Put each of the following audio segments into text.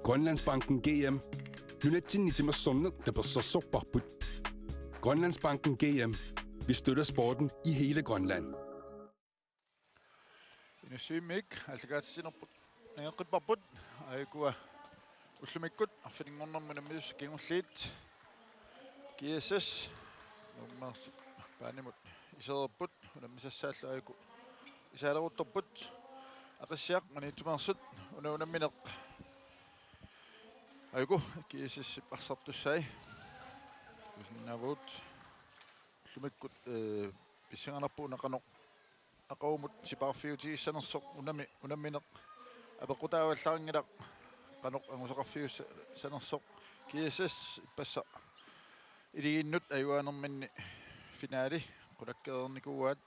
Grønlandsbanken GM. Junetin i timer sundet, der på så sopparput. Grønlandsbanken GM. Vi støtter sporten i hele Grønland. Inusymik, altså godt sige noget godt barbut. Jeg går uslumik godt. Og fordi nogen med dem er gennemslit. GSS. Nogle bare nemlig især but. Og dem er sat og jeg går. Især der ud but. Og det ser man ikke meget sødt. Og nu er det mindre. Jeg går. GSS bare sat du sig. Hvis den er vådt. Uslumik godt. Bisinger på når kan nok. Ako mo si Parfio sa nang sok unami aba ko tayo lang ngira kanok ang sa Parfio sa nang sok KSS passa idi nut aywa nang men finale kodakka ni kuwat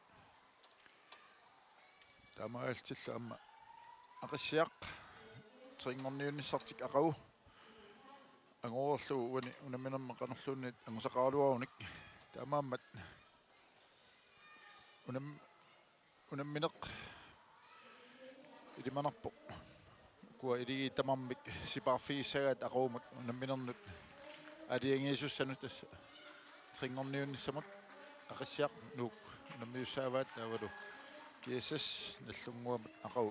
tama altil amma aqsiaq tringorni ni sartik aqaw angorlu unaminam qanorlunit angusaqaaluaunik tamaammat unammineq idi manarpo kuwa idi tamammik siparfiissagat aquumak unamminernut adiangisussanut tassa tringorniunissamut aqassiaq nuuk unammiussaavaat taavalu KSS nallunguamat aqau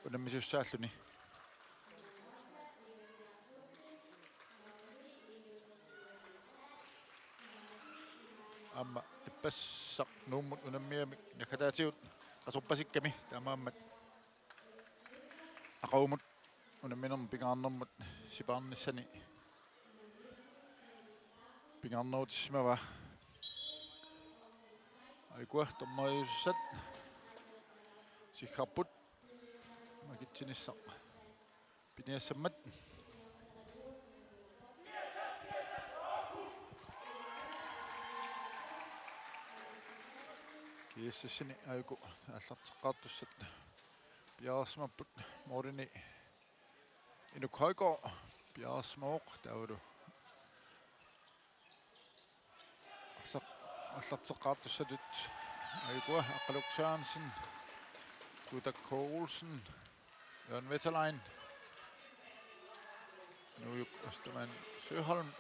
unammisussaalluni amma ippassaq nuummut unammiamik nakataatiut qasuppasikkami tamaammat aqaumut unamminerm pingaarnermut sipaarnissani pingaarnerutismava aikua tormariussat sikharput makitsinissaq piniassammat KSSni aiku allarteqqaartussat piarsmapput morini inukhaigo piarsmooq taavalu allarteqqaartussatut aikua aqaluksaansen Gudak Koolsen Jørgen Veterlein Nujuk Østermann Søholm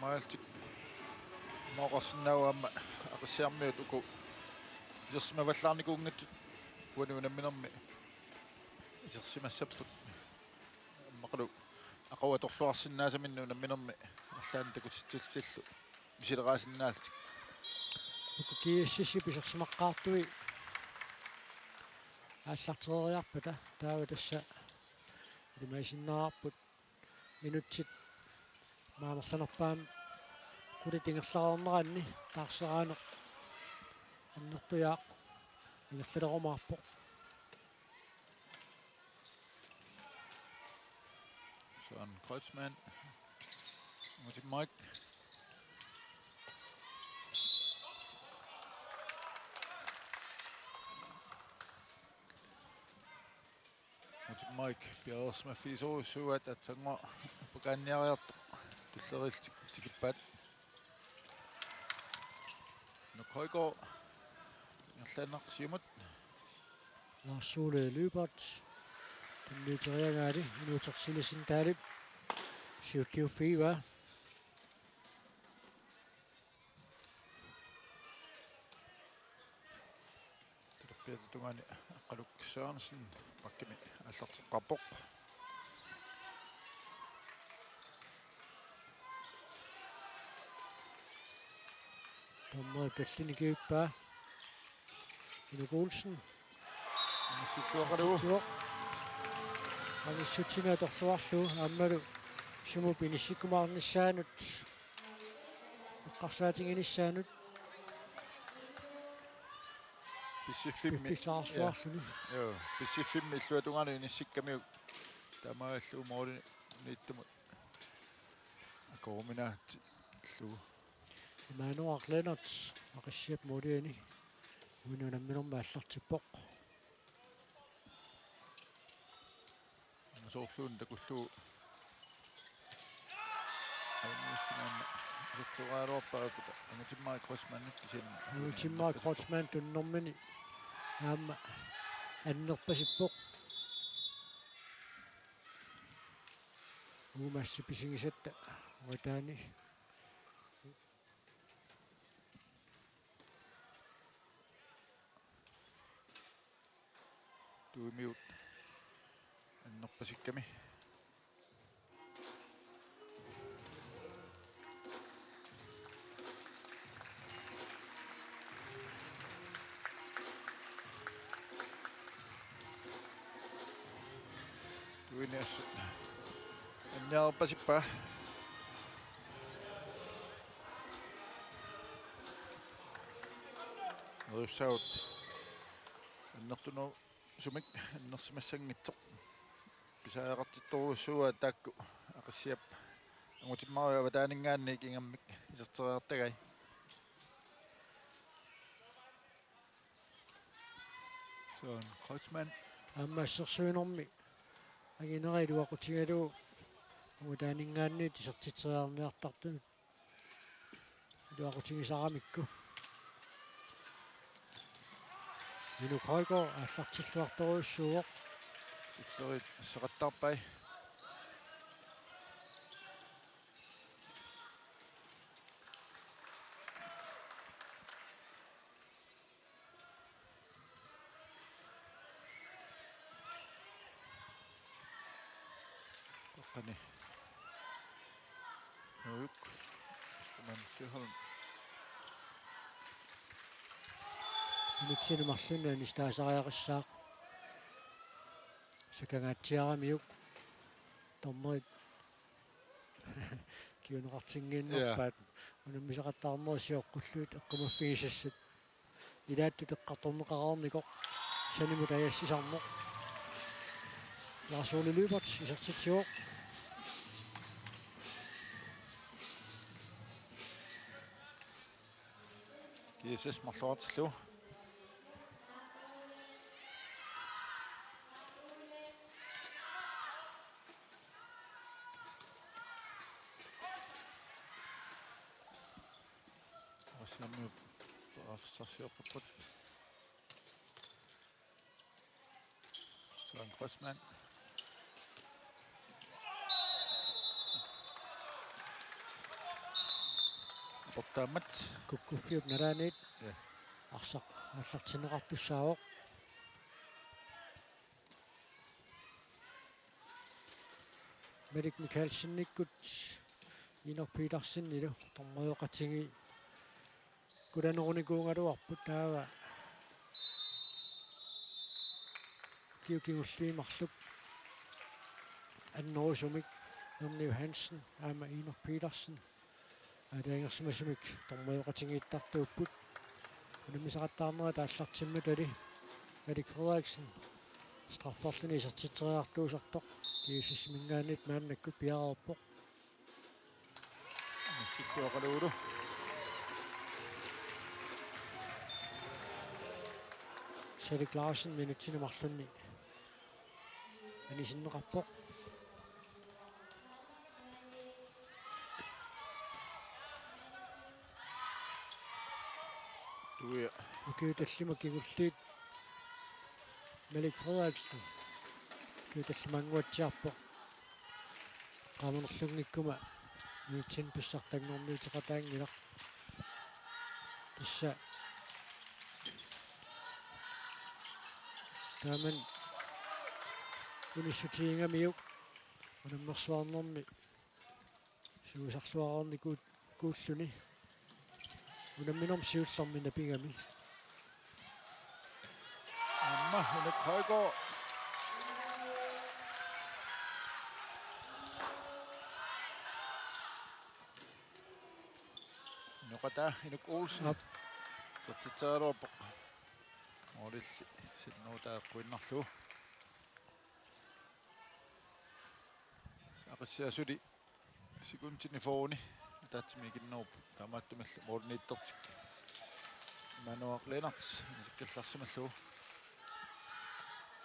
Maltik Morosnauam aqsiarmiut uku isersmavallаарnikuungat uanuunamminermi isersimassapput maqalu aqawatorluarsinnaasaminnu namminermi allaan takutitsillu misileraasinnaалtik uku kiississi pisersimaqqaartui ааллартерериарпата таава тасса имаисиннаарпут минутсит маалерланерпаам кулитингерлаарнеранни таарсераанеқ аннертуяақ ингерлалерумаарпо Søren Kreutzmann Musik Mike Musik Mike Bjergsma Fiso suat at tanga paganniariart tulleriltik tikippat Nukhaigo ngerlanarsiumut Larsule Lybert tunniteriangaali inuutersilissin taalip siulliuffiiva terpiatutungani aqaluk Sørensen pakkimi allarteqqarpoq Tommeri Pallinikiuppaa Inuk Olsen Nissutuaqalu Anissutsinaatorluarlu aammalu sumu pinissikkumaarnissaanut eqqarsaatinginissaanut Pissifimmi joo pissifimmi illuatungani nissikkamiu tamaallu moori niittumut akoomina lu Emmanuel Lennart aqassiap muliani uinunamminerma allartippoq soorluun takullu aimmissingaanna isatsuqaaluarpaakuta angatimmaa crossmannuk kisinna Timmaa Kreutzmann tunnermini aamma annerpasippoq uumassi pisingisatta wataani tuimiut annerpasikkami tuiniassut anniarpasippa Ryssaut annertunu sumik annersimassangitsoq pisaareqartittoruussuua taakku aqassiap angutimmaruava taaningaanniik ingammik iserteriartagai Søren Kreutzmann ааммаассерсуинерми агинериluaqutiгалуу уутаанингааниит исертитсериарниартартунут илуақутигисарамикку инукайго ааллартиллуарторуйуссууоқ иллерит ассеқаттарпай qani nuuk man sihol инуксинумарлуна нистаасариақиссаақ сакангаатсиарамиук тормерит киунеқартингииннерпаат унаммисақаттаарнерсиоққуллуут эққумаффигисассут илаатту теққарторнеқараарникоқ санимут аяссисарнеқ ларсуулилуипарт исертитсиоқ кисэс марлуартиллу осяму паафсарсиоққут Søren Kreutzmann Portamat куккуффиуп налаанит Ja. арсақ аллартинеқартуссаавоқ Мерик Микаэлсинниккут Инок Питерсиннилу тормоёқатиги куланеруникуунгалуарпут таава киукингуллиимарлук аннерусумик Нернив Хансен аама Инок Питерсен адаангерсимасумик тормоёқатигииттартууппут унамисақаттаарнера тааллартимма тали Мерик Фредериксен страфферлини исертитсериартуусартоқ киусиссимингаанит мааннакку пиарерпоқ Sittuaqaluulu Erik Larsen minutsinumарлунни анисиннеқарпоқ туя укиуталлима кигуллиит Мерик Фредериксен киуталлимангуатсиарпоқ qaamernерлунгиккума минутсин писсартагнэрниутеқатаангилақ тасса тааман унissutiingamiuk унаммерсуарнэрми суусарлуараарникуут кууллуни унамминорм сиуллэрмина пигами амма хэнэ хайго ноката инук Олсен сатсаароо орилли синнуутааққуиннарлу сақиссиасули секундтини фоони таатсимигиннооп тамааттумалла моорнииттортик мануақ ленартс нисиккалларсималлу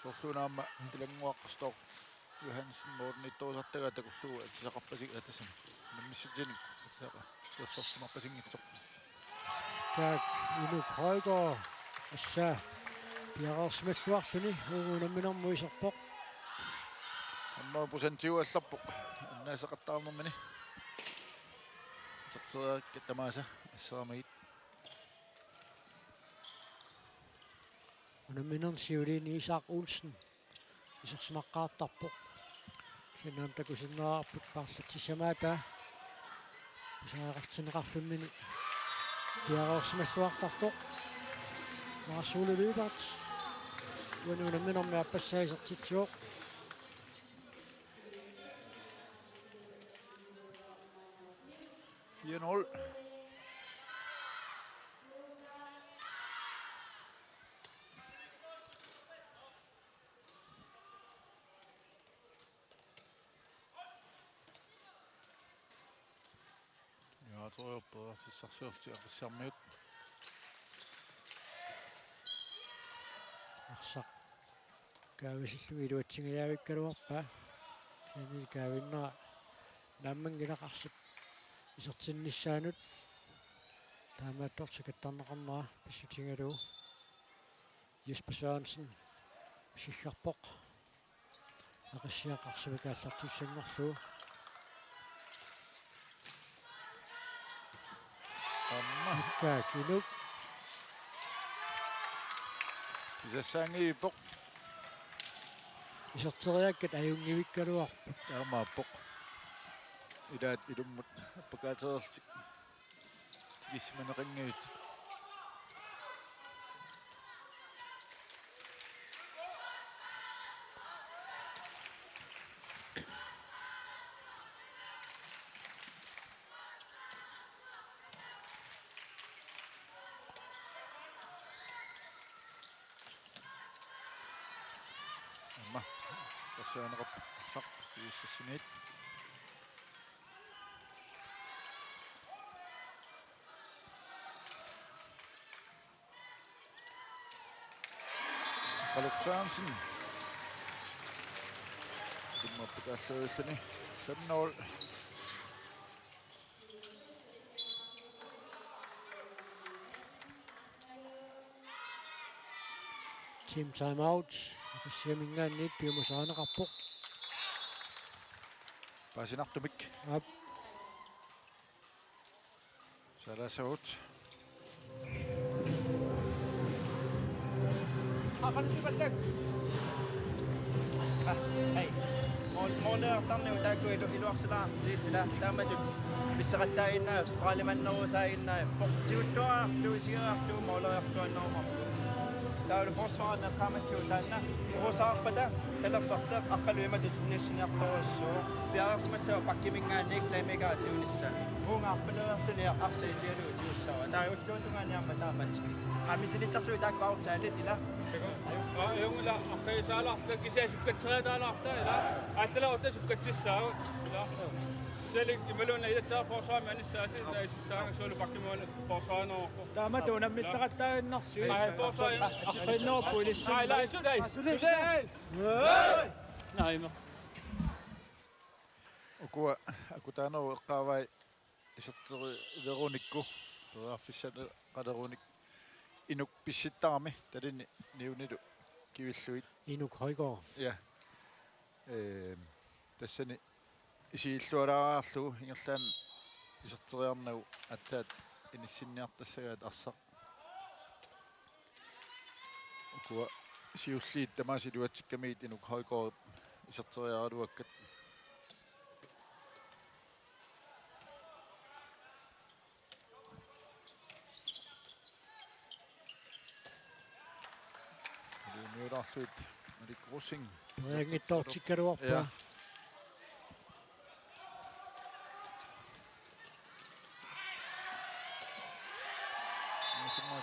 сорлуунаама илангуаққстоо Johansen Morten итtuусартага такуллугу атисақарпасик атасан наммиссутиник атисаqa тассарсимарпасингитсоқ Так, Инук Højgaard асса пиарерсималлуарлүни уугунамминэрму исерпоқ. аммаа пусантиуалларпоқ аннаасақаттаарнэрмини сэртериакка тамааса ассарамагит Unamminern siulini Isak Olsen исерсимаққаартарпоқ. Синнаам такусиннераарпут парлатиссамаата писаареқартинеқарфиммини пиарерсималлуартартоқ. Марсуулулуипарт унаминэрми аппассаисертитсуоқ. Jeg tror jeg på at forsøge at samle Arsak kaavissillugilutsingayaavиккалуарпаа кини kaavиннера наммангилақарсип исертиннissaanут таамааттортикаттарнеқарнера писсутингалуу Jesper Sørensen сиггарпоқ ақиссиақарсивикааллартуссангорлуу амма кинук исассаангииппоқ исертериаккат аюнгивиккалуарпут таамааппоқ илаат илуммут аппакаатерерсик тигиссиманеқингиут Sørenrup så viser Smith. Alex Sørensen. Det må på deres løsning. 5-0. Team timeout. Siamingaanniit piumasaaneqarpoq. Paasinartumik. Ap. Salasahut. Aqalliballag. Hei. Moleertarniu taakkuilu iluarsilaartiit ila taamatut pissaqattaaginnaa Australiamanneruusaaginnaa portiulluarlu isigaarlu moleerluannermarlu taulu forsvaarna qaamallu taanna urusaarpata talerparleq aqqaluimatut nissiniartorussuu piarersmassao pakkimingaanniik laimigaatiunissa uungaarpaluerluni arsiisialuu tiussaawa taayulluuntungaaniarma taamat qamisilittarsuu taakvaartaalit ila Jungla, okay, salahta kisasukkatsaatalahta ila allalaorta sukkatissaagut ila selik imaluna ila saa forsvaarmannissaasi naisissaanga suulu pakkimuun forsvaarnerorpu taamat unammisaqattaaginnarsu Aqqinnерuppu ilissaa ila isudai naima Okua akutaano eqqaavai iserteri verunikku teraafissat qaderunik Inuk pissittaarmi talini niunilu kivilluit Inuk Højgaard. ja tassani isiillualaarlu ingerlaan iserteriarnagu atsaat inissinniartassagaat arsa okua siulliit tamaasiluatsikkamiit Inuk Højgaard iserteriaraluakkat Mjødarflyt Erik Rossing. Ringittortikkaluarpaa. Ja.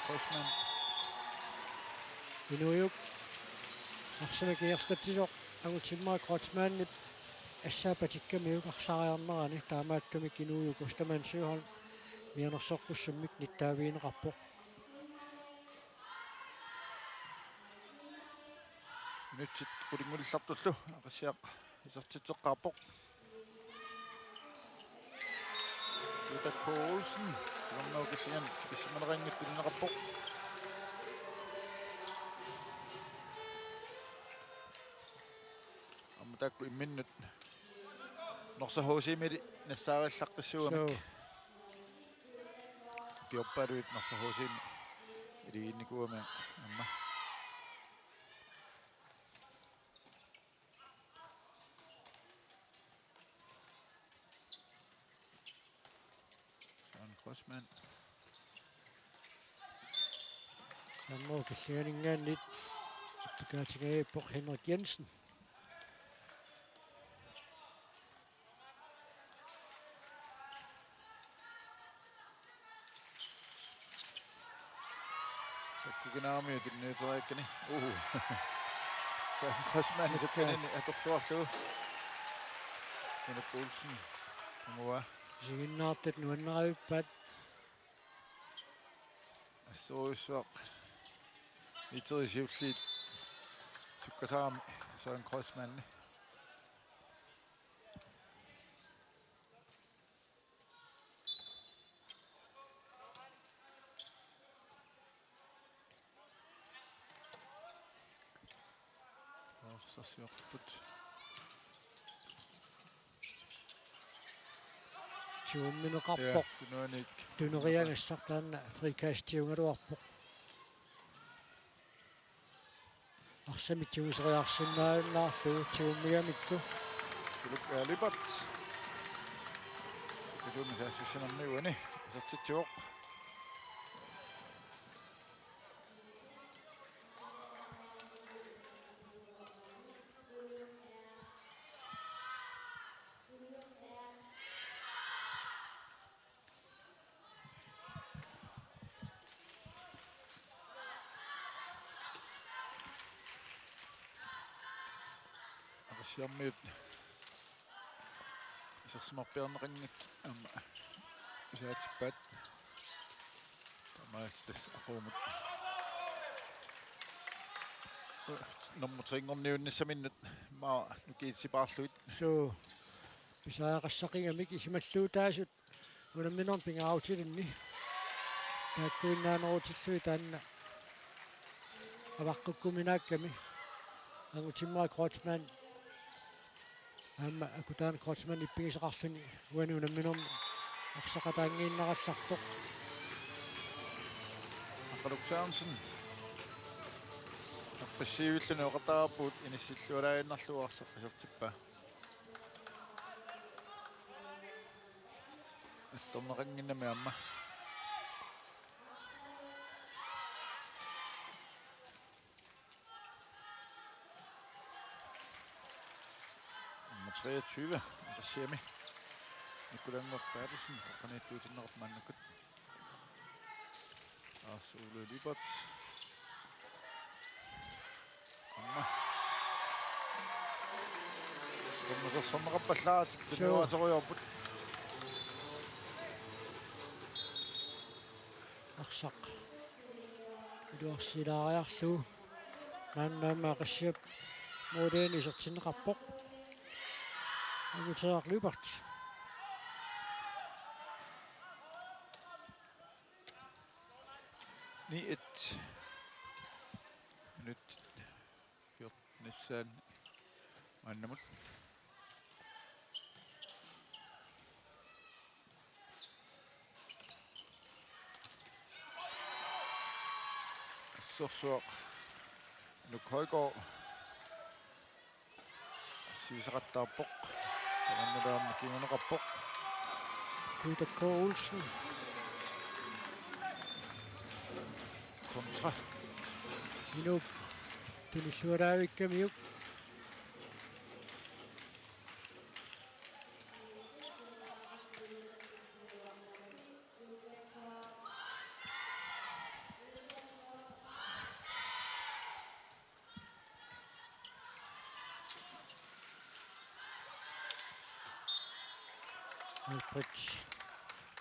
Korsman. Inujuk. Arsimakiерстатсисоқ агутсиммаа Кротсмааннип ассаапатиккамиук арсариарнерани таамааттумик инуjuk устамансуuhal мианерсоққуссаммик ниттаавиинеқарпоқ. Nyt sitten kuitenkin loppuun. Asiak Isartitteqqarpoq. Peter Poulsen. Sumannau kisian tikissimanaringit pinneqarpoq. Ammatakku imminnut. Norsa HC-miri nassaarillarqissuamik. Piopparuit norsa HC-mi. Iriinnikuami amma. Crossman. Sammo kisianingaanit tukaatigayippoq Henrik Jensen. Sakkuginarmi tunniuteriakkani. Så Crossman sakkanini atorluarlugu. Henrik Poulsen. Kamua. Siginnaartat nuannarayuppaat Assuusuaq. Iterisiulliit. Sukkasaami Søren Crossman. Orsasuarput. tiummineqarpoq Tunuanik. tuneriangassartaanna frikastiungaluarpoq арсами тиусериарсиннааннаарлу тиуммиамикку Tuluk lipat. Kujumi saassissanarniuani. Sartitsuoq. Arsiarmiut. Isarsimarpiarneqinngik amma isaatippaat tamaaks aquumut nummer 3 maa nukiitsipaarluit суу писаақассақингамик исималлуутаасут унамминерн пингараутилинни тааккуиннаанерутиллуи таанна аваққуккуминаакками ангутиммаа Крочман амма акутаан Крочман иппигисеқарлуни уани унамминерн арсақатаангииннараллартоқ Aqaluksaarnsen аппассиивиллуни оқатаарпут иниссиллуалаиннарлуарсеқ исертиппа атторнеқангиннами амма nummer 23 Andersemi Nikolangor Bertelsen qaniittuutinneqat maannakut Arsule Libert amma kommasersorneqappallaat tunuateriorput арсақ илуарсилаариарлу нааннаамаақассиап моден исертиннеқарпоқ агутеарлуипарт ni et minut 14 maannamut Sorsuaq Nuk Højgaard Siisaqattaarpoq Tarannalarni kimuneqarpoq Peter Poulsen kontra Inu Tinissuaraavikkamiuk Albrecht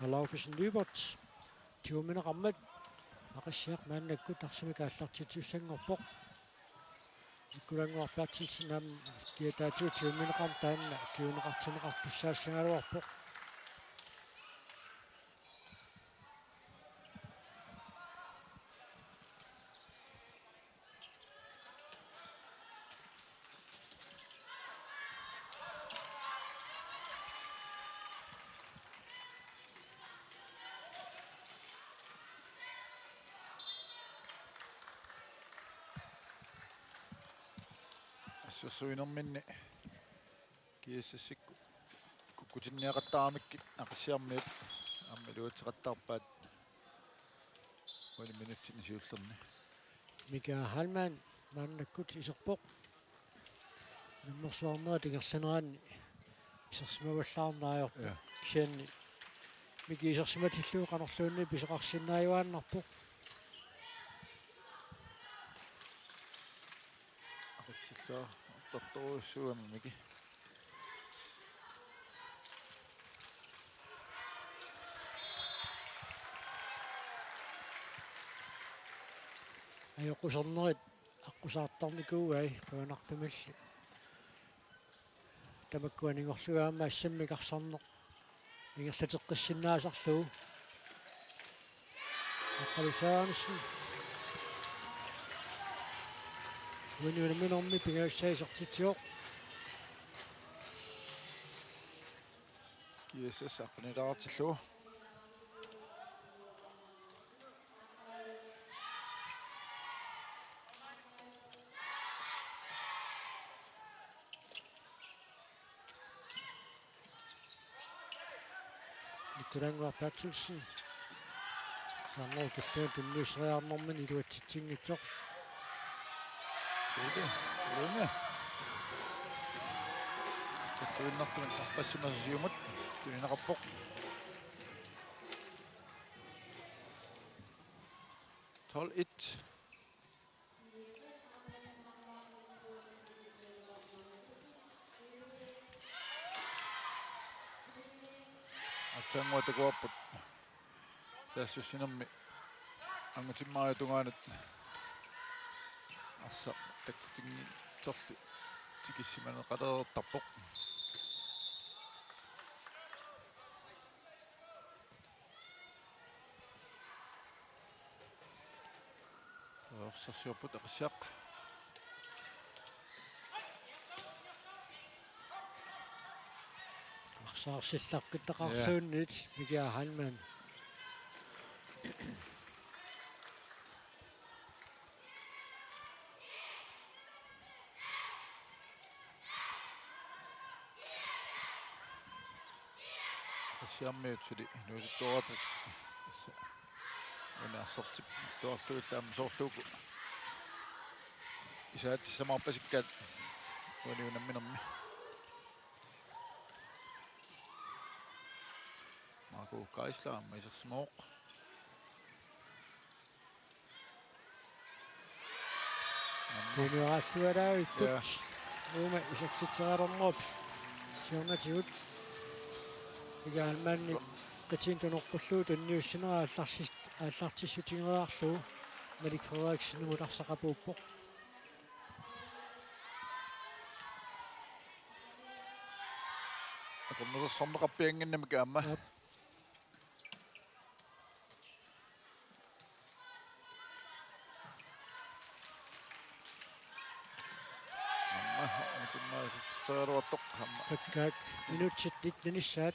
Alaufisen Lybert tiumineqarmat ақиссиақ мааннаккут арсимикааллартитиуссангорпоқ Nikkulangua Bertelsen kietaatu 20 minutter taanna kiuneqartineqarpussaassangaluarpoq Assusuinerminni kiissassik kukutinniaqattaramikki aqassiarmiut аммилуутеқаттарпаат 1 минуттини сиуллерни Mika Halman mannakkut iserpoq nummersuarnera tingersaneraanni isersmavallaarnaajorpu kisianni miki isersimatillu qanerluunni pisoqarsinnaayuaannarpoq aqitsillaa tartoruussuama miki ajoqusarnerit аққусаартарникуугай quanartumalli тамаккуанingorlugaama ассаммикарсарнеқ ингерлатеққиссиннаасарлугу аққалусааниссу униунаминорми пингаассаисертитсиоқ киэсэс ақнилаартиллуу Nikkulangua Bertelsen saannerу киллуун тунниуссериарнэрмин илуатситсингитсоқ Луна. Тэсуиннартун арпассимасиумут туинеқарпоқ. Тол 1. Атангуатакуарпут. Саассуссинерми ангутиммариатунгаанат асса таккутинги торли тикиссиманер қалерертарпоқ орсерсиорпут ақиссаақ арсаарсиллаққиттақарсууннит Mika Halman ассиармиутсули нуусуттуаратас асса унассартип туарлуиллаама соорлууку исаатиссамаарпасиккаат униунамминерми Marco Geisler мисерсмооқ Kunuaassualaavipпут ума исертитсеқалернерупс сиорнатигут Mika Halmanni qitintунеққуллуу танниуссинера ааллартиссутингераарлугу Malik Frederiksen муларсақапууппоқ акорнерсорнеқарпиангиннамика амма амма каккаак минутсит нитнинissаат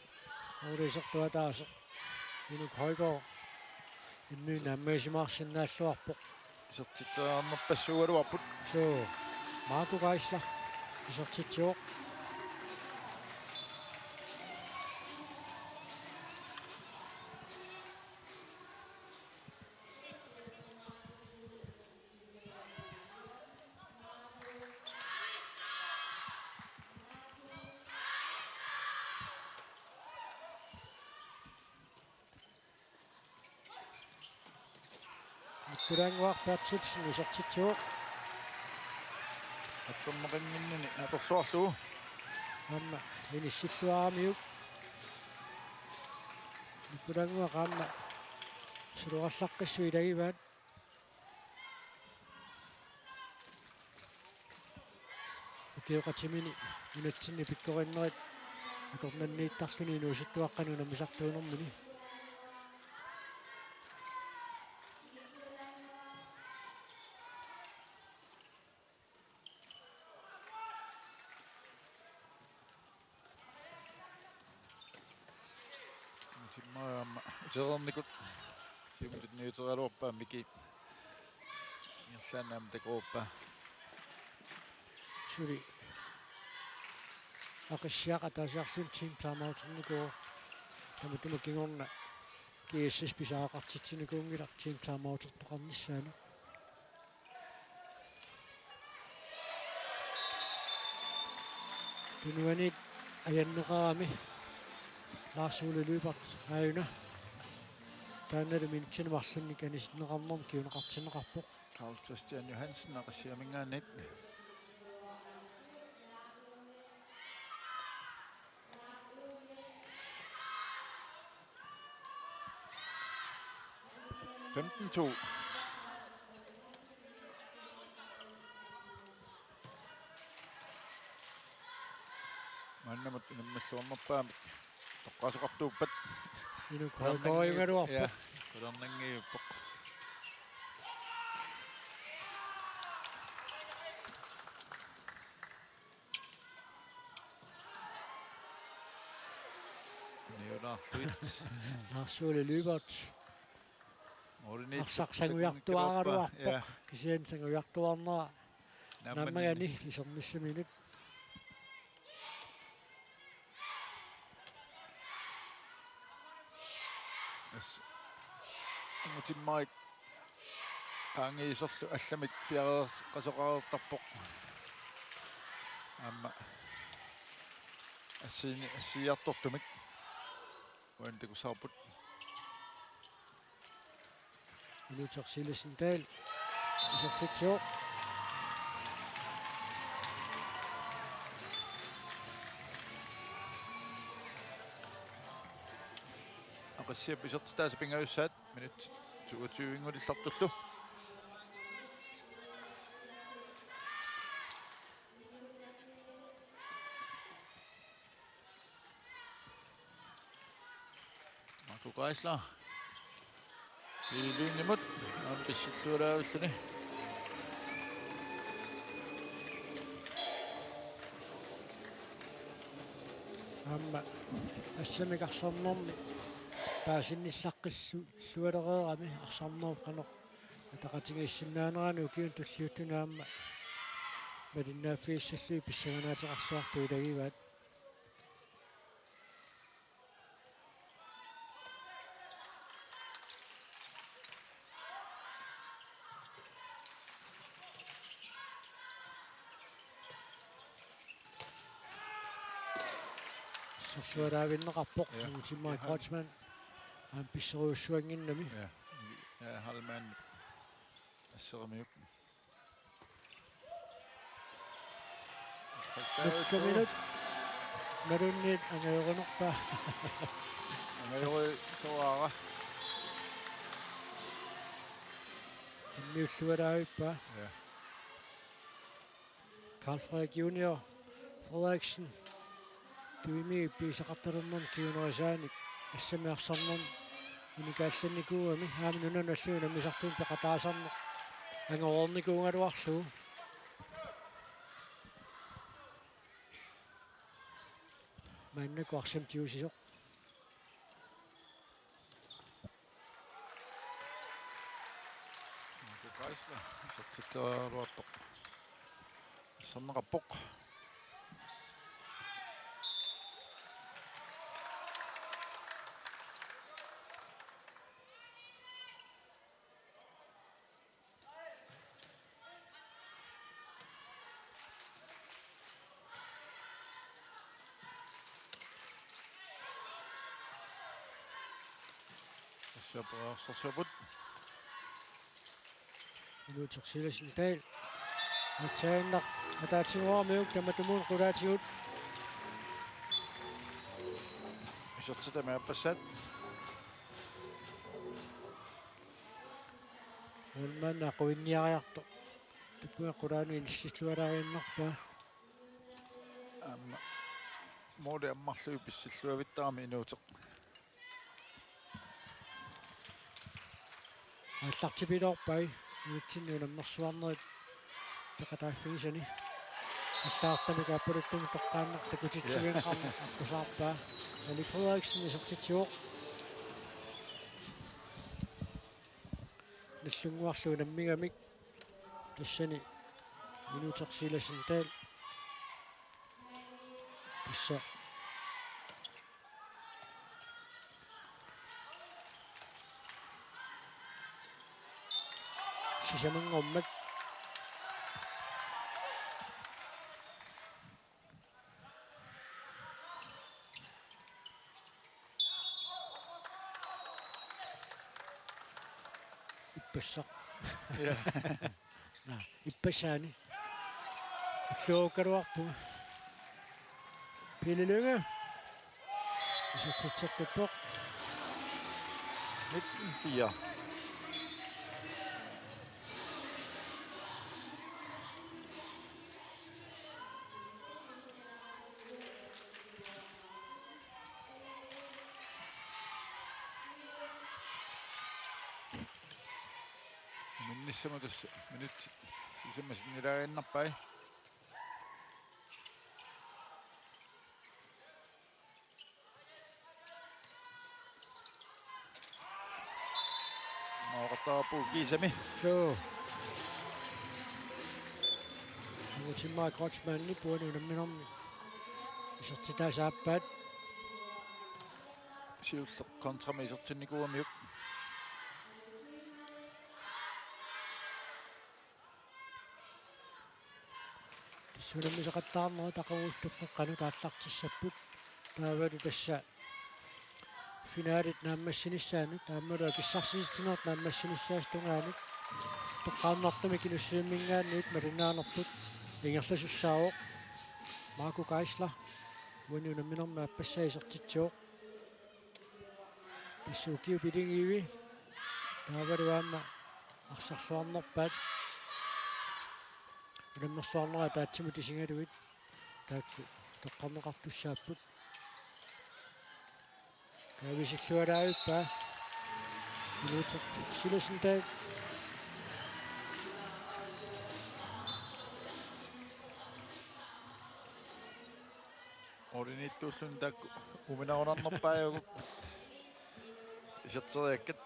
орисертуатаасе минут Højgaard иннуина аммаасимаарсинааллуарпоқ исертитсаарнерпассугалуарпут so Marco Geisler исертитсиоқ Nikkulangua Bertelsen исертитсиоқ аттэрнеқингиннани аторлуарлугу амма иниссиллуарамиук Nikkulangua qaamma сулуқарлаққиссуи лагиваат kiuqatimini unatsinni pikkorinnerit akornanniittarluni inuusuttuaqqanuna misartuunermini Uternikut siumut nyuteruoppa miki Jossain tekoppa suri aqissaqa taasiarlun team timeout-nnikuu tamutuma kingorna kiissis pisaaqartitsinikuungila team timeout-ertoqarnissaanu tunuanit ajanneqarami Lars-Ole Lybert ayuna taannalu minutsinmarlunnik anisneqarnerm kiunaqartineqarpoq Carl Christian Johansen aqassiamingaanit (15-2) Mannamat inammalluarnerpaamik toqqasoqartuuppat inukoikoigaluarpoq kulerningiuppoq niularluit Lars-Ole Lybert Orinit arsaqsangujartuaraluarpoq kisiansangujartuarnera nammagani isernissaminut Mike qaangiisorlu allamik piareers qasoqarertarpoq amma assiartortumik uantakusaarput inutersillisentaal isertitsuoq aqassiap isertitaasapingaussaat minut 22-ingulillartullu Marco Geisler Linnimut qissilluulaagulluni amma assamiqarsornermi paasinnissaqqillualereerami arsornerp qanoq ataqatigiissinaanerani ukiun tulliuttunaamma malinnaaffiissallui pissaganaateqarsuarpu ilagivaat sorsuaraavinneqarpoq Timmy Kreutzmann pisseruussuanginnami ja Halman assermiuk 10 minut marunnit angayurunerpa angayuri soara immiullualaavippa Carl Frederik Junior Frederiksen tuimi piisaqartalernern kiunerisaani assamiarsarnern unikaallanikuuami aaminunanalluuna misartuun peqataasarneq angeruornikuungaluarluu mannaku arsamtiusisoq Geisler isertitaaruartoq sarneqarpoq Sorsuaput inuutersilasentaal atsaannaq ataatsinguarmiuk tamatumuun qulaatigut isertitamiappassat ulmanna quinniariarto tuppuaq qulaanu illissillualaaginnarpaa Måde ammarlui pissilluavittaami inuuteq. аллартипилоорпай нутсиннуунаммерсуарнерит пекатааффигисани аллаартами кааппулуттуми тоққааннар такутитсугинеқарна аққусаарпаа Алик Фредериксен исертитсуоқ наллунгуарлуг наммигамик тассани минутерсиласин таал тасса сисамангормат иппассақ иппасаани лоокаруарпу пилилунга исатсатсаққиппоқ 19-4. Minnissämä tässä nyt sisemmässä niitä ennappäin. Maukataan pulkiisemi. Joo. Muutsimmaa Krotsmanni puolella minun isottaa saappaat. Siulta kontramiisortin nikuumiuk. Sunamisaqattaarnera taqaruulluqqaqqanu taallartissapput taavalu tassa finaalit naammassinissaanik taammalua kissarsiissineert naammassinissaastugaanuk toqqaannartumi kinussiimmingaannuit malinaanerput ingerlasussaavoq Marco Geisler uanuunamminerma appassaisertitsuoq tassuukiu pilingiivi taavaluaamma arsaarluarnerpaat Ulammersuarnera taatsimut isingaluit taakku toqqarneqartussaapput kaavisillualaavippa minuuteq silasintaat Olinittuullun taakku uminaorarnerpaajugut iserteriakkat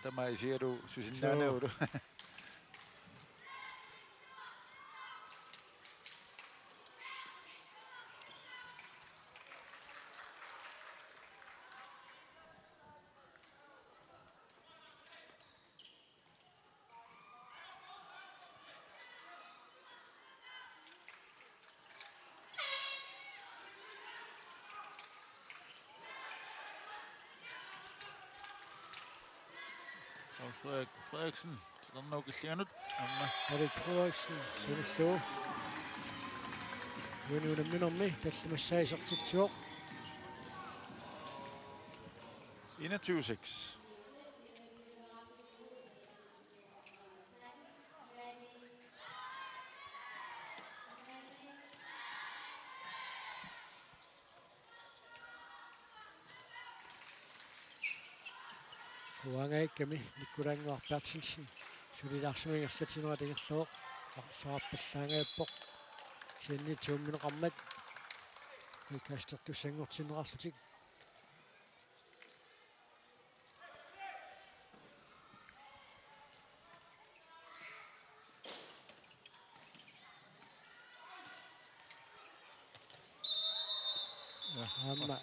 Tämä ei siedu sysinnääneudu. Frederiksen, så der nok illianut. Alик Frederiksen tullu uanuunamminermi tallumassaisertitsuoq 21-6. Kuangaikkami Nikkulanguar Bertelsen sulilaarsumingerlatinua tingerluoq saappallaangaappoq sinni tuummineqarmat ikastertussangortinerarlutik Amma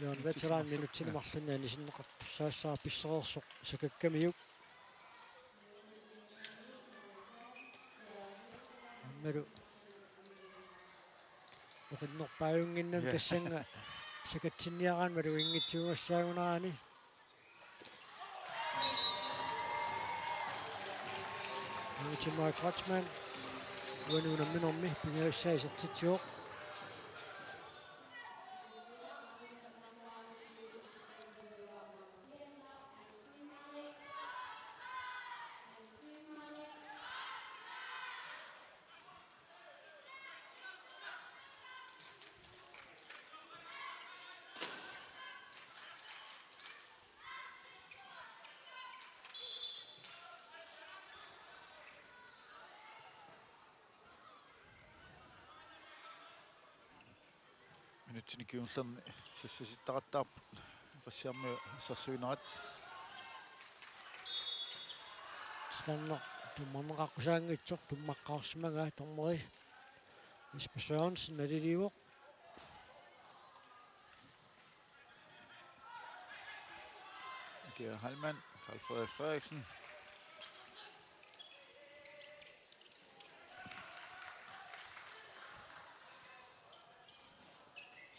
Joon veteran minuttinumarlunni anisinneqartussaassaa pissereersoq sakakkamiuk Ammalu oqinnerpaajunginnam tassanga sakatsinniaraan malu ingitsuungassaagunaraani Muutsimmaa Krotsman uanuunamminermi pingalussaisertitsuoq Minuutin kiunlan sisittaqattaap qassiarmi sarsuinarat Tanno tummanneqaqqusaangitsoq tummaqqaarsimagaa tormeri Jesper Sørensen naliliuoq Geir Halman, Carl Frederik Frederiksen.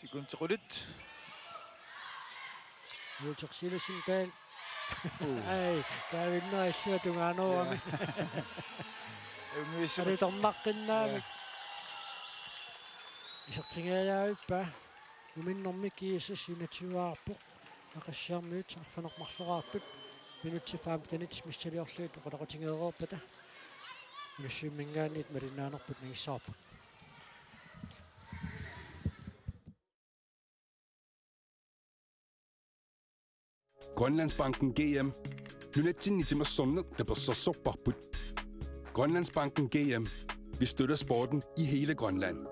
Sekund til ryddet. Wilter Sillersendal Ai der vinder især tungaanoami ari tornaqqinnaami isartingaajaaippa uminnermi kiisas inatuaarpoq aqassiarmiut arfanermarleraarput minutifaam tanit missaliorluut oqalaqatingeereerpata nussimingaaniit malinaanerput nangissаарput Grønlandsbanken GM. Nunetsin nitimasonnuk taperssorsorparput. Grønlandsbanken GM. Vi støtter sporten i hele Grønland.